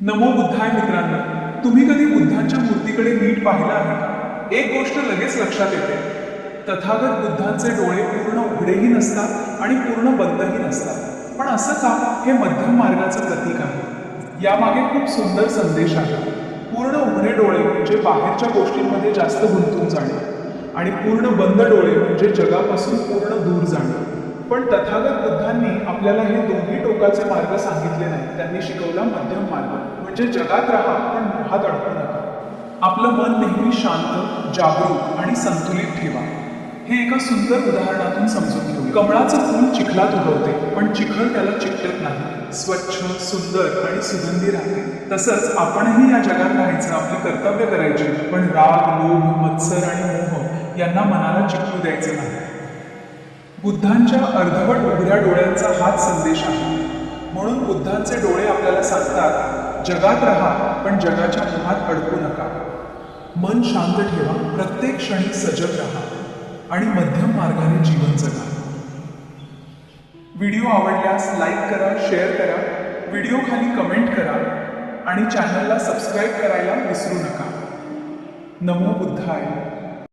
नमो बुद्धाय मित्रांनो, तुम्ही कधी बुद्धांच्या मूर्तीकडे नीट पाहिलं आहे का? एक गोष्ट लगेच लक्षात येते. तथागत बुद्धांचे डोळे पूर्ण उघडेही नसतात आणि पूर्ण बंदही नसतात. पण असं का? हे मध्यम मार्गाचं प्रतीक आहे. यामागे खूप सुंदर संदेश आहे. पूर्ण उघडे डोळे म्हणजे बाहेरच्या गोष्टींमध्ये जास्त गुंतून जाणे आणि पूर्ण बंद डोळे म्हणजे जगापासून पूर्ण दूर जाणे. पण तथागत बुद्धांनी आपल्याला हे दोन्ही टोकाचे मार्ग सांगितले नाही. त्यांनी शिकवला मध्यम मार्ग, म्हणजे जगात राहा पण मोहात अडकू नका. आपलं मन नेहमी शांत, जागरूक आणि संतुलित ठेवा. हे एका सुंदर उदाहरणातून समजून घेऊ. कमळाचं फूल चिखलात उगवते, पण चिखल त्याला चिकटत नाही. स्वच्छ, सुंदर आणि सुगंधी राहते. तसंच आपणही या जगात राहायचं, आपली कर्तव्य करायची, पण राग, लोभ, मत्सर आणि मोह यांना मनाला चिकटू द्यायचं नाही. बुद्धांच्या अर्धवट उघड्या डोळ्यांचा हाच संदेश आहे. म्हणून बुद्धांचे डोळे आपल्याला सांगतात, जगात राहा पण जगाच्या मोहात अडकू नका. मन शांत ठेवा, प्रत्येक क्षणी सजग राहा आणि मध्यम मार्गाने जीवन जगा. व्हिडिओ आवडल्यास लाईक करा, शेअर करा, व्हिडिओ खाली कमेंट करा आणि चॅनलला सबस्क्राईब करायला विसरू नका. नमो बुद्धाय.